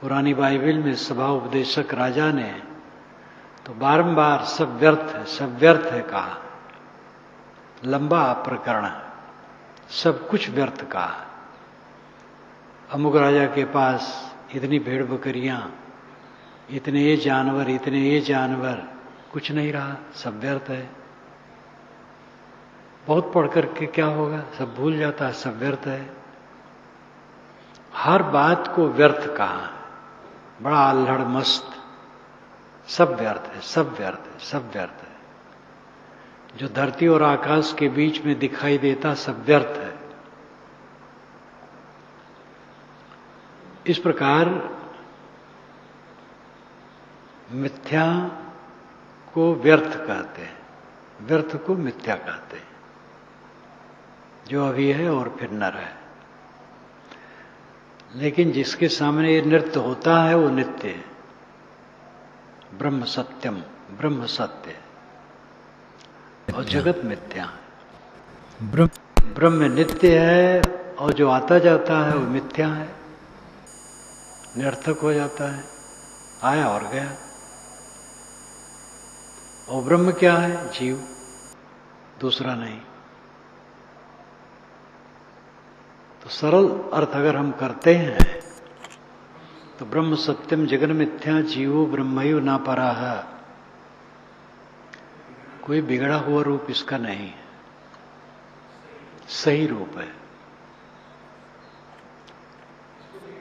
पुरानी बाइबल में सभा उपदेशक राजा ने तो बारंबार सब व्यर्थ है कहा। लंबा प्रकरण, सब कुछ व्यर्थ कहा। अमुक राजा के पास इतनी भेड़ बकरियां, इतने ये जानवर, कुछ नहीं रहा, सब व्यर्थ है। बहुत पढ़ करके क्या होगा, सब भूल जाता है, सब व्यर्थ है। हर बात को व्यर्थ कहा, बड़ा अल्हड़ मस्त, सब व्यर्थ है, सब व्यर्थ है, सब व्यर्थ है। जो धरती और आकाश के बीच में दिखाई देता सब व्यर्थ है। इस प्रकार मिथ्या को व्यर्थ कहते हैं, व्यर्थ को मिथ्या कहते हैं। जो अभी है और फिर न रहे। लेकिन जिसके सामने ये नृत्य होता है वो नित्य है। ब्रह्म सत्यम, ब्रह्म सत्य है और जगत मिथ्या है। ब्रह्म नित्य है और जो आता जाता है वो मिथ्या है, निरर्थक हो जाता है, आया और गया। और ब्रह्म क्या है? जीव, दूसरा नहीं। तो सरल अर्थ अगर हम करते हैं तो ब्रह्म सत्यम जगन मिथ्या जीवो ब्रह्मयो ना पराह, कोई बिगड़ा हुआ रूप इसका नहीं है, सही रूप है।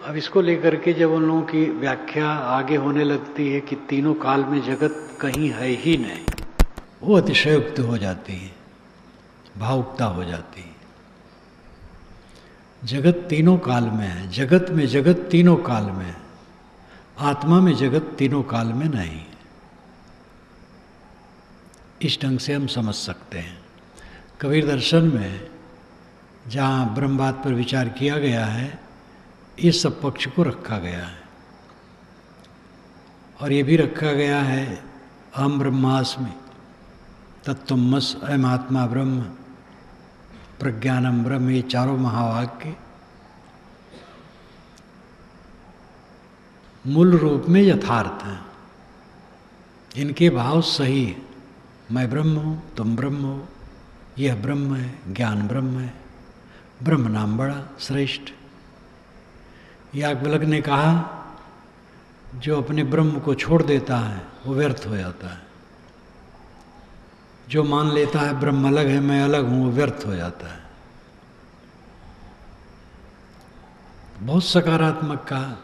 अब इसको लेकर के जब उन लोगों की व्याख्या आगे होने लगती है कि तीनों काल में जगत कहीं है ही नहीं, वो अतिशयोक्त हो जाती है, भावुकता हो जाती है। जगत तीनों काल में है, जगत में जगत तीनों काल में है, आत्मा में जगत तीनों काल में नहीं है। इस ढंग से हम समझ सकते हैं। कबीर दर्शन में जहाँ ब्रह्मवाद पर विचार किया गया है, इस सब पक्ष को रखा गया है। और ये भी रखा गया है अहम ब्रह्मास्मि तत्त्वमस अयम आत्मा ब्रह्म प्रज्ञानम ब्रह्म, ये चारों महावाक्य मूल रूप में यथार्थ हैं। इनके भाव सही है। मैं ब्रह्म हूँ, तुम ब्रह्म हो, यह ब्रह्म है, ज्ञान ब्रह्म है, ब्रह्म नाम बड़ा श्रेष्ठ। याज्ञवल्क्य ने कहा जो अपने ब्रह्म को छोड़ देता है वो व्यर्थ हो जाता है। जो मान लेता है ब्रह्म अलग है, मैं अलग हूं, वो व्यर्थ हो जाता है। बहुत सकारात्मक कहा,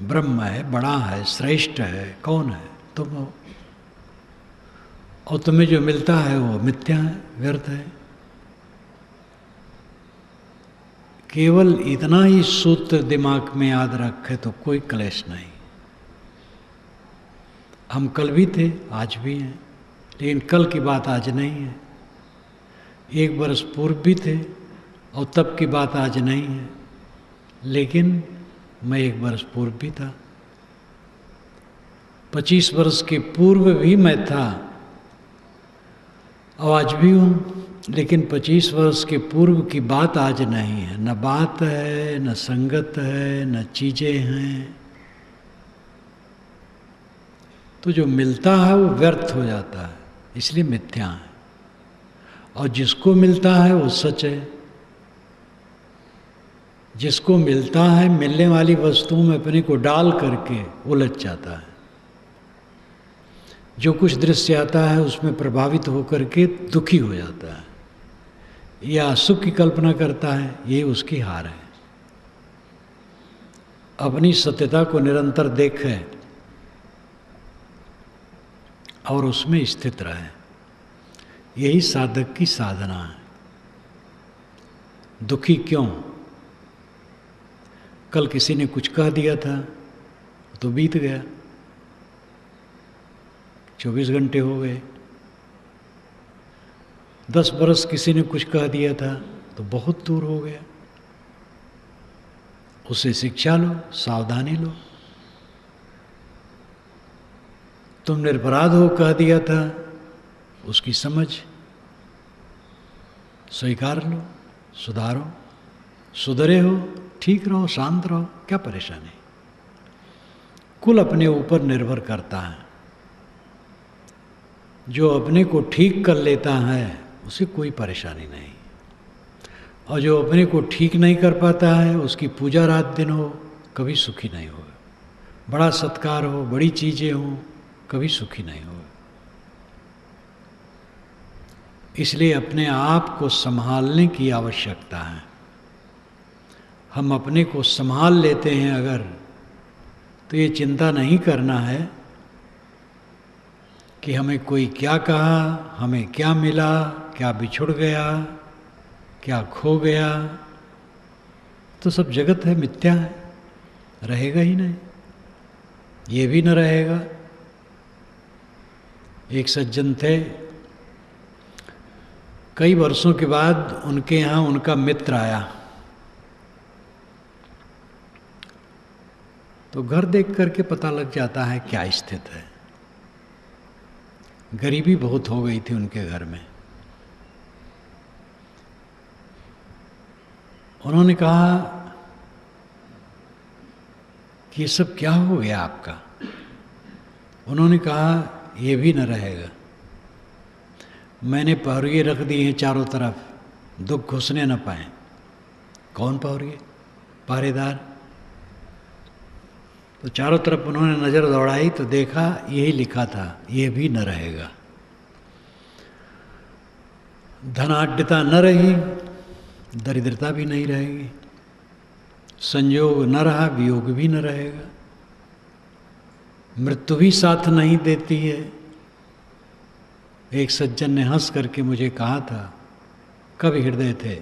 ब्रह्म है, बड़ा है, श्रेष्ठ है, कौन है? तुम हो। और तुम्हें जो मिलता है वो मिथ्या है, व्यर्थ है। केवल इतना ही सूत्र दिमाग में याद रखे तो कोई क्लेश नहीं। हम कल भी थे, आज भी हैं, लेकिन कल की बात आज नहीं है। 1 वर्ष पूर्व भी थे और तब की बात आज नहीं है, लेकिन मैं 1 वर्ष पूर्व भी था। 25 वर्ष के पूर्व भी मैं था और आज भी हूँ, लेकिन 25 वर्ष के पूर्व की बात आज नहीं है। न बात है, न संगत है, न चीजें हैं। तो जो मिलता है वो व्यर्थ हो जाता है, इसलिए मिथ्या है। और जिसको मिलता है वो सच है। जिसको मिलता है, मिलने वाली वस्तुओं में अपने को डाल करके उलझ जाता है। जो कुछ दृश्य आता है उसमें प्रभावित होकर के दुखी हो जाता है या सुख की कल्पना करता है, ये उसकी हार है। अपनी सत्यता को निरंतर देखे और उसमें स्थित रहे, यही साधक की साधना है। दुखी क्यों? कल किसी ने कुछ कह दिया था तो बीत गया, 24 घंटे हो गए। 10 बरस किसी ने कुछ कह दिया था तो बहुत दूर हो गया। उसे शिक्षा लो, सावधानी लो। तुम निरपराध हो कह दिया था, उसकी समझ स्वीकार लो, सुधारो। सुधरे हो, ठीक रहो, शांत रहो, क्या परेशानी। कुल अपने ऊपर निर्भर करता है। जो अपने को ठीक कर लेता है उसे कोई परेशानी नहीं, और जो अपने को ठीक नहीं कर पाता है उसकी पूजा रात दिन हो कभी सुखी नहीं होगा, बड़ा सत्कार हो, बड़ी चीज़ें हों, कभी सुखी नहीं होगा। इसलिए अपने आप को संभालने की आवश्यकता है। हम अपने को संभाल लेते हैं अगर, तो ये चिंता नहीं करना है कि हमें कोई क्या कहा, हमें क्या मिला, क्या बिछुड़ गया, क्या खो गया। तो सब जगत है, मिथ्या है, रहेगा ही नहीं, ये भी न रहेगा। एक सज्जन थे, कई वर्षों के बाद उनके यहाँ उनका मित्र आया, तो घर देख करके पता लग जाता है क्या स्थिति है। गरीबी बहुत हो गई थी उनके घर में। उन्होंने कहा कि ये सब क्या हो गया आपका? उन्होंने कहा ये भी न रहेगा, मैंने पहरुए रख दिए हैं चारों तरफ, दुख घुसने न पाए। कौन पहरुए? पहरेदार। तो चारों तरफ उन्होंने नज़र दौड़ाई तो देखा यही लिखा था, ये भी न रहेगा। धनाढ्यता न रही, दरिद्रता भी नहीं रहेगी, संयोग न रहा, वियोग भी न रहेगा, मृत्यु भी साथ नहीं देती है। एक सज्जन ने हंस करके मुझे कहा था, कब हृदय थे,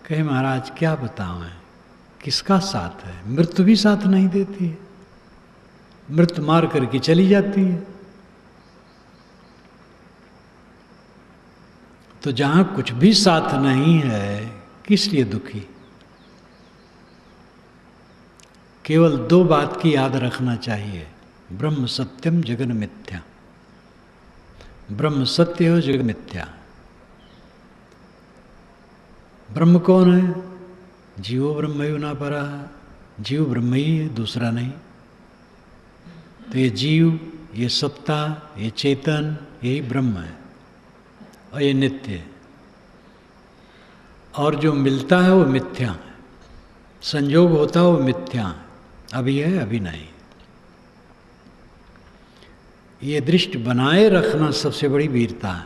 कहे महाराज क्या बताऊं मैं, किसका साथ है? मृत्यु भी साथ नहीं देती है, मृत्यु मार करके चली जाती है। तो जहां कुछ भी साथ नहीं है, किस लिए दुखी? केवल दो बात की याद रखना चाहिए, ब्रह्म सत्यम जगन मिथ्या। ब्रह्म सत्य हो, जगन मिथ्या। ब्रह्म कौन है? जीवो ब्रह्मयो न परा, जीव ब्रह्म ही है, दूसरा नहीं। तो ये जीव, ये सत्ता, ये चेतन, यही ब्रह्म है और ये नित्य है। और जो मिलता है वो मिथ्या है, संयोग होता है वो मिथ्या है, अभी है अभी नहीं। ये दृष्टि बनाए रखना सबसे बड़ी वीरता है।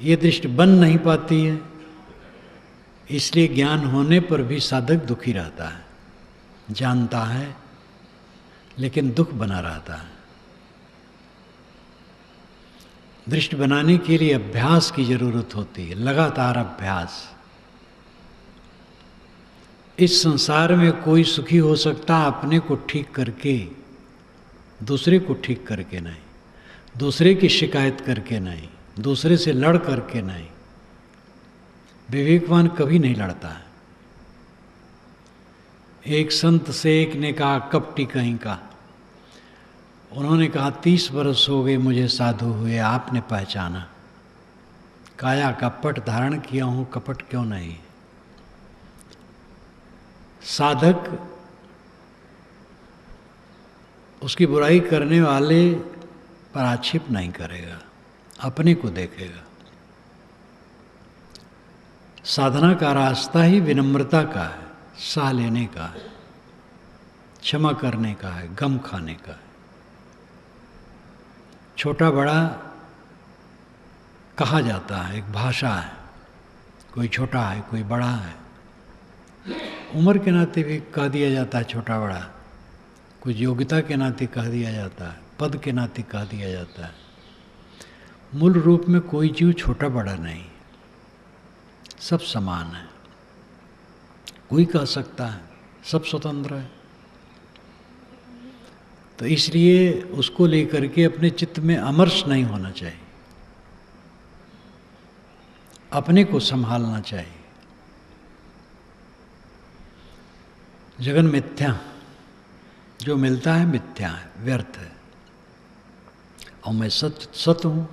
ये दृष्टि बन नहीं पाती है, इसलिए ज्ञान होने पर भी साधक दुखी रहता है, जानता है लेकिन दुख बना रहता है। दृष्टि बनाने के लिए अभ्यास की जरूरत होती है, लगातार अभ्यास। इस संसार में कोई सुखी हो सकता अपने को ठीक करके, दूसरे को ठीक करके नहीं, दूसरे की शिकायत करके नहीं, दूसरे से लड़ करके नहीं। विवेकवान कभी नहीं लड़ता है। एक संत से एक ने कहा, कपटी कहीं का। उन्होंने कहा 30 वर्ष हो गए मुझे साधु हुए, आपने पहचाना? काया का पट धारण किया हूं, कपट क्यों नहीं? साधक उसकी बुराई करने वाले पर आक्षेप नहीं करेगा, अपने को देखेगा। साधना का रास्ता ही विनम्रता का है, सह लेने का है, क्षमा करने का है, गम खाने का है। छोटा बड़ा कहा जाता है, एक भाषा है, कोई छोटा है कोई बड़ा है, उम्र के नाते भी कह दिया जाता है छोटा बड़ा, कुछ योग्यता के नाते कह दिया जाता है, पद के नाते कह दिया जाता है। मूल रूप में कोई जीव छोटा बड़ा नहीं, सब समान है। कोई कह सकता है, सब स्वतंत्र है। तो इसलिए उसको लेकर के अपने चित्त में अमर्ष नहीं होना चाहिए, अपने को संभालना चाहिए। जगन मिथ्या, जो मिलता है मिथ्या है, व्यर्थ है, और मैं सत्य हूं।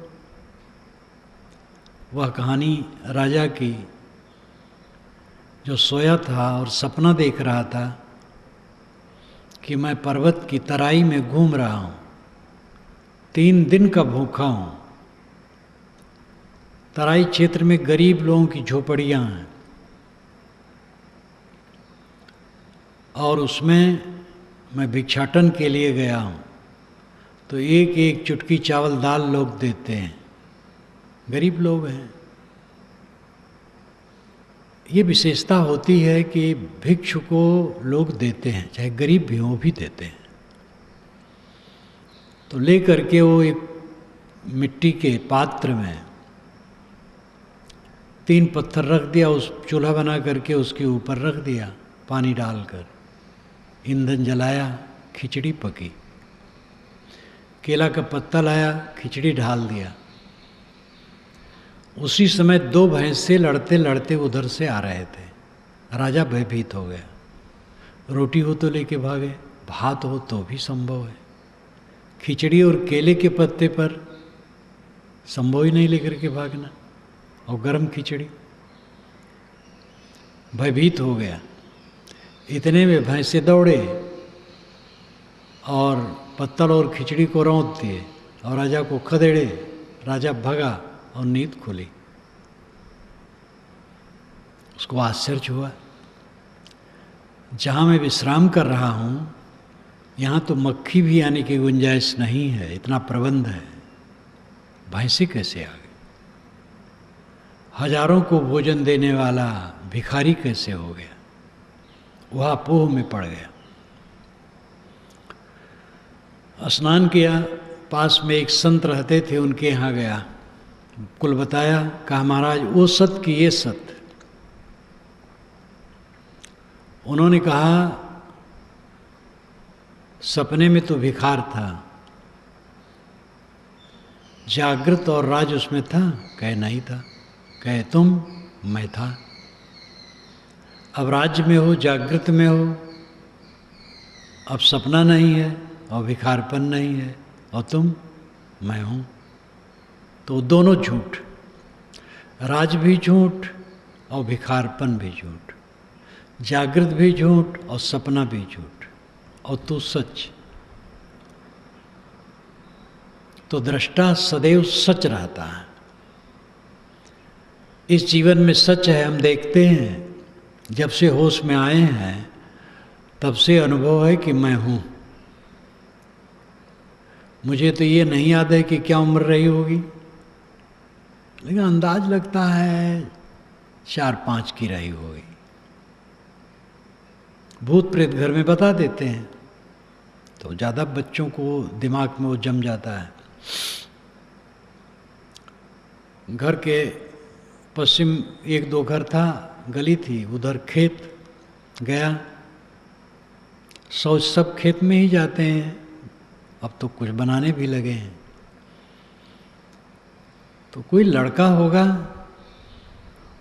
वह कहानी राजा की, जो सोया था और सपना देख रहा था कि मैं पर्वत की तराई में घूम रहा हूं, 3 दिन का भूखा हूं। तराई क्षेत्र में गरीब लोगों की झोपड़ियां हैं और उसमें मैं भिक्षाटन के लिए गया हूं। तो एक एक चुटकी चावल दाल लोग देते हैं, गरीब लोग हैं। ये विशेषता होती है कि भिक्षु को लोग देते हैं, चाहे गरीब भी हों भी देते हैं। तो ले करके वो एक मिट्टी के पात्र में 3 पत्थर रख दिया, उस चूल्हा बना करके उसके ऊपर रख दिया, पानी डालकर ईंधन जलाया, खिचड़ी पकी। केला का पत्ता लाया, खिचड़ी ढाल दिया। उसी समय 2 भैंसे लड़ते लड़ते उधर से आ रहे थे। राजा भयभीत हो गया। रोटी हो तो लेके भागे, भात हो तो भी संभव है, खिचड़ी और केले के पत्ते पर संभव ही नहीं लेकर के भागना, और गर्म खिचड़ी। भयभीत हो गया। इतने में भैंसे दौड़े और पत्तल और खिचड़ी को रौंद दिए और राजा को खदेड़े। राजा भगा और नींद खुली। उसको आश्चर्य हुआ, जहाँ मैं विश्राम कर रहा हूँ यहाँ तो मक्खी भी आने की गुंजाइश नहीं है, इतना प्रबंध है, भैंसे कैसे आ गए? हजारों को भोजन देने वाला भिखारी कैसे हो गया? वह अपोह में पड़ गया। स्नान किया, पास में एक संत रहते थे, उनके यहाँ गया, कुल बताया। कहा महाराज वो सत की ये सत। उन्होंने कहा सपने में तो भिखार था, जागृत और राज उसमें था? कहे नहीं था। कहे तुम? मैं था। अब राज्य में हो, जागृत में हो, अब सपना नहीं है और भिखारपन नहीं है, और तुम? मैं हूं। तो दोनों झूठ, राज भी झूठ और भिखारपन भी झूठ, जागृत भी झूठ और सपना भी झूठ, और तू सच। तो दृष्टा सदैव सच रहता है। इस जीवन में सच है, हम देखते हैं। जब से होश में आए हैं तब से अनुभव है कि मैं हूं। मुझे तो ये नहीं याद है कि क्या उम्र रही होगी, लेकिन अंदाज लगता है 4-5 की रही होगी। भूत प्रेत घर में बता देते हैं, तो ज़्यादा बच्चों को दिमाग में वो जम जाता है। घर के पश्चिम 1-2 घर था, गली थी, उधर खेत गया। शौच सब खेत में ही जाते हैं, अब तो कुछ बनाने भी लगे हैं। तो कोई लड़का होगा,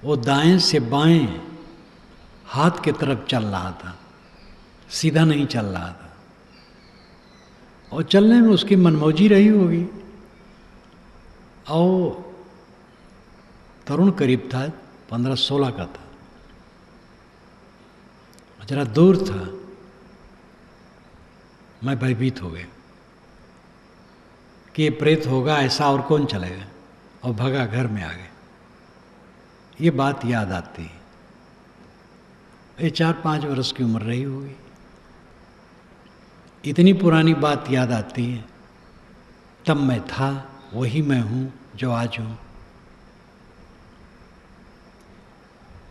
वो दाएं से बाएं हाथ की तरफ चल रहा था, सीधा नहीं चल रहा था, और चलने में उसकी मनमौजी रही होगी। और तरुण करीब था, 15-16 का था, जरा दूर था। मैं भयभीत हो गया कि ये प्रेत होगा, ऐसा और कौन चलेगा, और भगा, घर में आ गए। ये बात याद आती है। ये 4-5 वर्ष की उम्र रही होगी, इतनी पुरानी बात याद आती है। तब मैं था, वही मैं हूं जो आज हूं।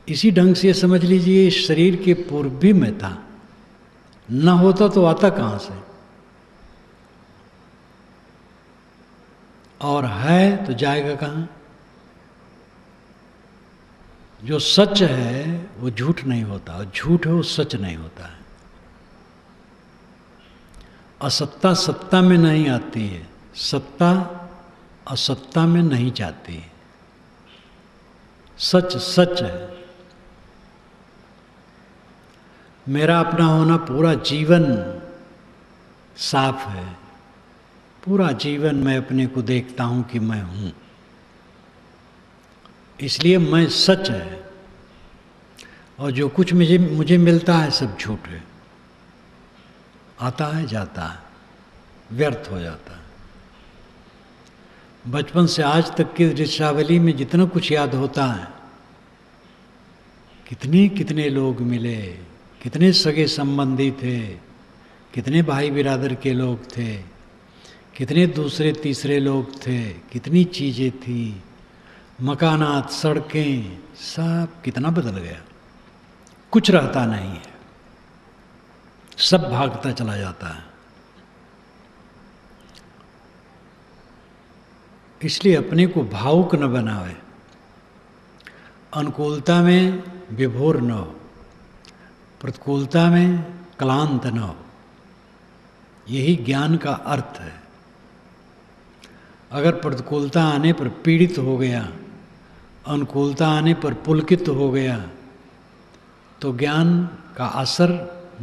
इसी ढंग से समझ लीजिए, इस शरीर के पूर्व भी मैं था, न होता तो आता कहां से, और है तो जाएगा कहां? जो सच है वो झूठ नहीं होता, और झूठ है वो सच नहीं होता है। असत्ता सत्ता में नहीं आती है, सत्ता असत्ता में नहीं जाती है। सच सच है। मेरा अपना होना पूरा जीवन साफ है। पूरा जीवन मैं अपने को देखता हूं कि मैं हूं, इसलिए मैं सच है, और जो कुछ मुझे मिलता है सब झूठ है। आता है जाता है, व्यर्थ हो जाता है। बचपन से आज तक की दृश्यावली में जितना कुछ याद होता है, कितने कितने लोग मिले, कितने सगे संबंधी थे, कितने भाई बिरादर के लोग थे, कितने दूसरे तीसरे लोग थे, कितनी चीज़ें थी, मकानात, सड़कें, सब कितना बदल गया। कुछ रहता नहीं है, सब भागता चला जाता है। इसलिए अपने को भावुक न बनावे, अनुकूलता में विभोर न हो, प्रतिकूलता में क्लांत न हो। यही ज्ञान का अर्थ है। अगर प्रतिकूलता आने पर पीड़ित हो गया, अनुकूलता आने पर पुलकित हो गया, तो ज्ञान का असर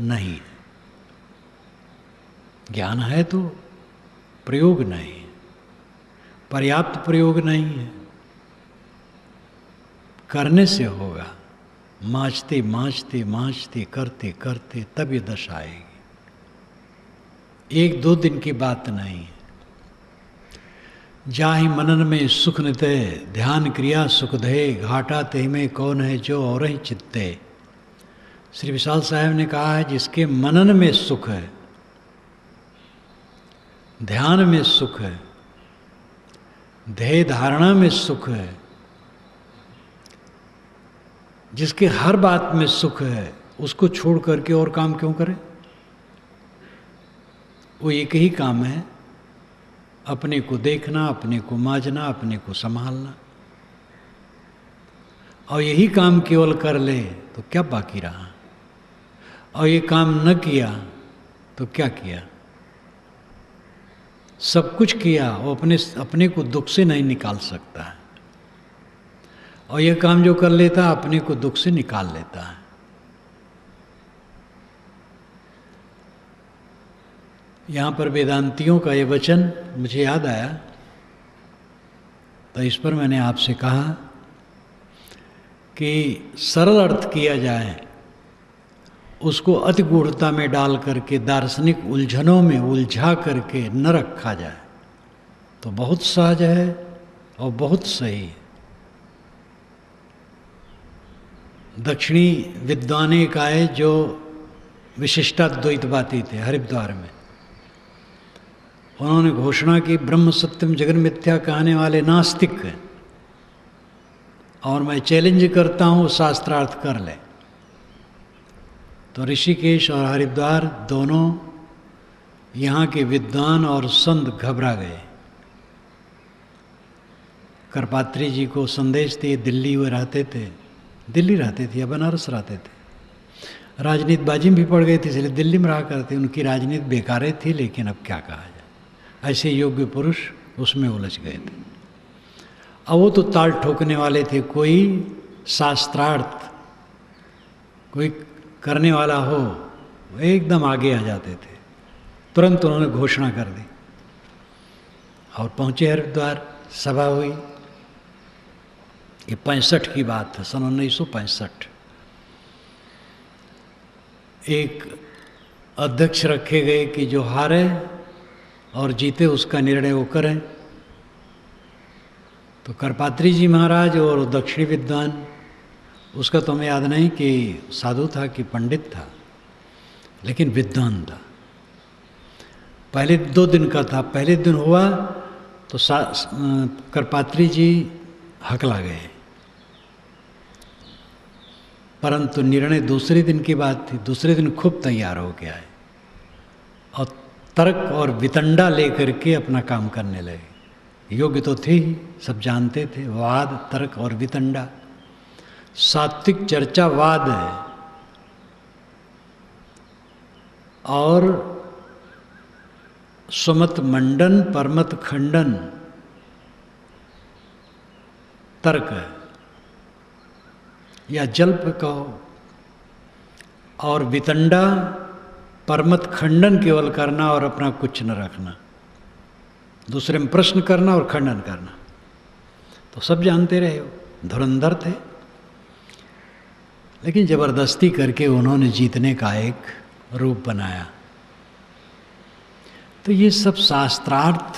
नहीं है। ज्ञान है तो प्रयोग नहीं है, पर्याप्त प्रयोग नहीं है। करने से होगा, मांझते मांझते मांझते करते करते तब ये दशा आएगी। एक दो दिन की बात नहीं है। जाहि मनन में सुख निते, ध्यान क्रिया सुख दे, घाटा तेहि में कौन है जो और ही चित्ते। श्री विशाल साहब ने कहा है, जिसके मनन में सुख है, ध्यान में सुख है, ध्येय धारणा में सुख है, जिसके हर बात में सुख है, उसको छोड़ करके और काम क्यों करे। वो एक ही काम है, अपने को देखना, अपने को मांझना, अपने को संभालना। और यही काम केवल कर ले तो क्या बाकी रहा, और ये काम न किया तो क्या किया। सब कुछ किया, वो अपने को दुख से नहीं निकाल सकता है, और यह काम जो कर लेता अपने को दुख से निकाल लेता है। यहाँ पर वेदांतियों का ये वचन मुझे याद आया, तो इस पर मैंने आपसे कहा कि सरल अर्थ किया जाए, उसको अति गूढ़ता में डाल करके दार्शनिक उलझनों में उलझा करके न रखा जाए तो बहुत सहज है और बहुत सही है। दक्षिणी विद्वान एक आए जो विशिष्टाद्वैतवादी थे हरिद्वार में। उन्होंने घोषणा की ब्रह्म सत्यम जगन मिथ्या कहने वाले नास्तिक हैं, और मैं चैलेंज करता हूँ शास्त्रार्थ कर ले। तो ऋषिकेश और हरिद्वार दोनों यहाँ के विद्वान और संत घबरा गए। करपात्री जी को संदेश दिए, दिल्ली वो रहते थे, दिल्ली रहते थे या बनारस रहते थे, राजनीतिबाजी में भी पड़ गए थे, इसलिए दिल्ली में रहा करते। उनकी राजनीति बेकारे थी, लेकिन अब क्या कहा जाए, ऐसे योग्य पुरुष उसमें उलझ गए थे। अब वो तो ताल ठोकने वाले थे, कोई शास्त्रार्थ कोई करने वाला हो एकदम आगे आ जाते थे। तुरंत उन्होंने घोषणा कर दी और पहुँचे हरिद्वार, सभा हुई। ये 65 की बात है, सन 1965। एक अध्यक्ष रखे गए कि जो हारे और जीते उसका निर्णय वो करें। तो करपात्री जी महाराज और दक्षिणी विद्वान, उसका तो हमें याद नहीं कि साधु था कि पंडित था, लेकिन विद्वान था। पहले 2 दिन का था। पहले दिन हुआ तो करपात्री जी हकला गए, परंतु निर्णय दूसरे दिन की बात थी। दूसरे दिन खूब तैयार हो गया है और तर्क और वितंडा लेकर के अपना काम करने लगे। योग्य तो थे ही, सब जानते थे, वाद तर्क और वितंडा। सात्विक चर्चा वाद है और स्वमत मंडन परमत खंडन तर्क है, या जल्प कहो। और वितंडा परमत खंडन केवल करना और अपना कुछ न रखना, दूसरे में प्रश्न करना और खंडन करना। तो सब जानते रहे हो, धुरंधर थे, लेकिन जबरदस्ती करके उन्होंने जीतने का एक रूप बनाया। तो ये सब शास्त्रार्थ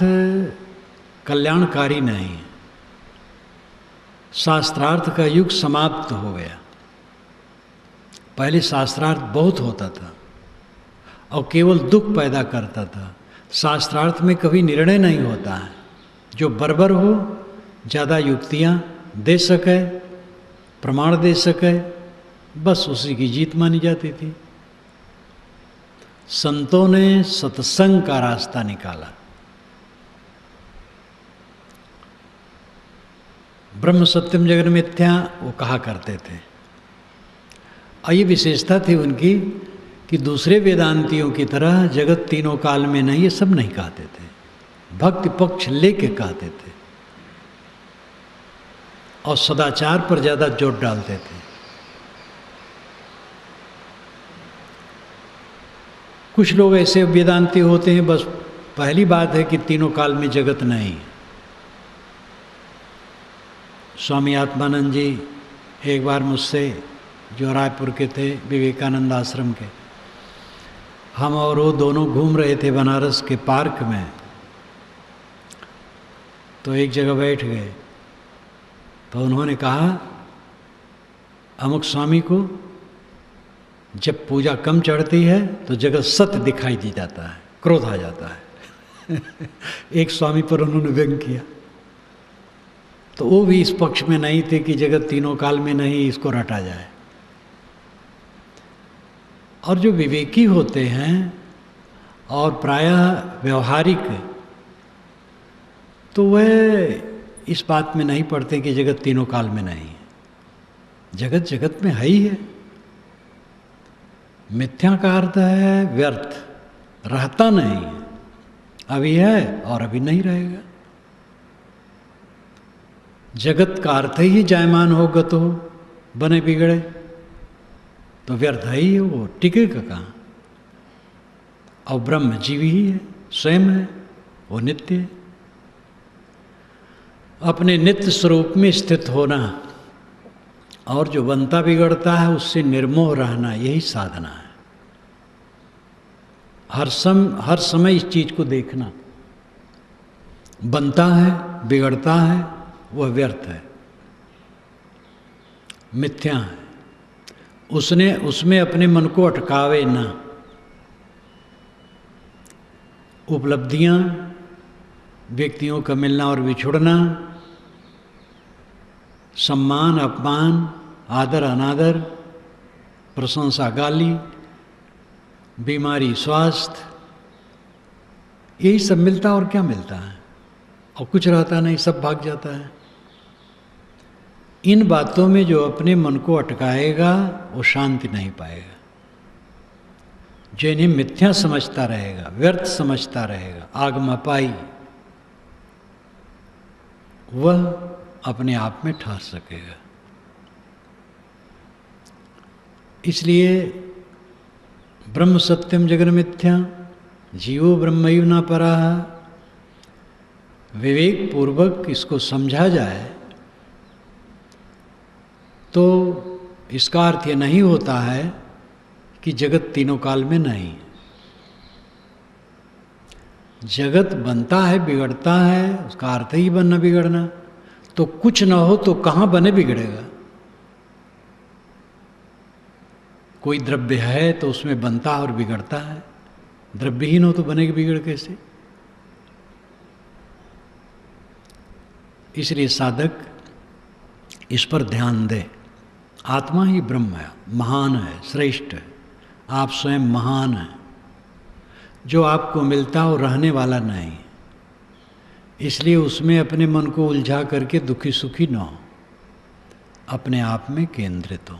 कल्याणकारी नहीं है। शास्त्रार्थ का युग समाप्त हो गया। पहले शास्त्रार्थ बहुत होता था और केवल दुख पैदा करता था। शास्त्रार्थ में कभी निर्णय नहीं होता है। जो बर्बर हो, ज़्यादा युक्तियाँ दे सके, प्रमाण दे सके, बस उसी की जीत मानी जाती थी। संतों ने सत्संग का रास्ता निकाला। ब्रह्म सत्यम जगत मिथ्या वो कहा करते थे। और ये विशेषता थी उनकी कि दूसरे वेदांतियों की तरह जगत तीनों काल में नहीं, ये सब नहीं कहते थे। भक्ति पक्ष लेके कहते थे और सदाचार पर ज़्यादा जोर डालते थे। कुछ लोग ऐसे वेदांती होते हैं, बस पहली बात है कि तीनों काल में जगत नहीं। स्वामी आत्मानंद जी एक बार मुझसे, जो रायपुर के थे, विवेकानंद आश्रम के, हम और वो दोनों घूम रहे थे बनारस के पार्क में। तो एक जगह बैठ गए तो उन्होंने कहा अमुक स्वामी को जब पूजा कम चढ़ती है तो जगत सत्य दिखाई दी जाता है, क्रोध आ जाता है। एक स्वामी पर उन्होंने व्यंग किया। तो वो भी इस पक्ष में नहीं थे कि जगत तीनों काल में नहीं, इसको रटा जाए। और जो विवेकी होते हैं और प्रायः व्यवहारिक, तो वह इस बात में नहीं पड़ते कि जगत तीनों काल में नहीं है। जगत जगत में है ही है। मिथ्या का अर्थ है व्यर्थ, रहता नहीं है, अभी है और अभी नहीं रहेगा। जगत का अर्थ ही जायमान हो, गत हो, बने बिगड़े, तो व्यर्थ है ही, वो टिकेगा कहाँ। और ब्रह्म जीव ही है, स्वयं है, वो नित्य है। अपने नित्य स्वरूप में स्थित होना और जो बनता बिगड़ता है उससे निर्मोह रहना, यही साधना है। हर समय इस चीज को देखना, बनता है बिगड़ता है वह व्यर्थ है, मिथ्या है। उसमें अपने मन को अटकावे ना। उपलब्धियां, व्यक्तियों का मिलना और बिछुड़ना, सम्मान अपमान, आदर अनादर, प्रशंसा गाली, बीमारी स्वास्थ्य, यही सब मिलता और क्या मिलता है, और कुछ रहता नहीं, सब भाग जाता है। इन बातों में जो अपने मन को अटकाएगा वो शांति नहीं पाएगा। जो इन्हें मिथ्या समझता रहेगा, व्यर्थ समझता रहेगा, आगमपाई, वह अपने आप में ठहर सकेगा। इसलिए ब्रह्म सत्यम जगन मिथ्या, जीवो ब्रह्मैव न पराः, विवेक पूर्वक इसको समझा जाए तो इसका अर्थ ये नहीं होता है कि जगत तीनों काल में नहीं। जगत बनता है बिगड़ता है, उसका अर्थ ही बनना बिगड़ना। तो कुछ न हो तो कहाँ बने बिगड़ेगा। कोई द्रव्य है तो उसमें बनता और बिगड़ता है, द्रव्यहीन हो तो बनेगा बिगड़ कैसे। इसलिए साधक इस पर ध्यान दे। आत्मा ही ब्रह्म है, महान है, श्रेष्ठ है। आप स्वयं महान हैं। जो आपको मिलता हो रहने वाला नहीं, इसलिए उसमें अपने मन को उलझा करके दुखी सुखी न हो, अपने आप में केंद्रित हो।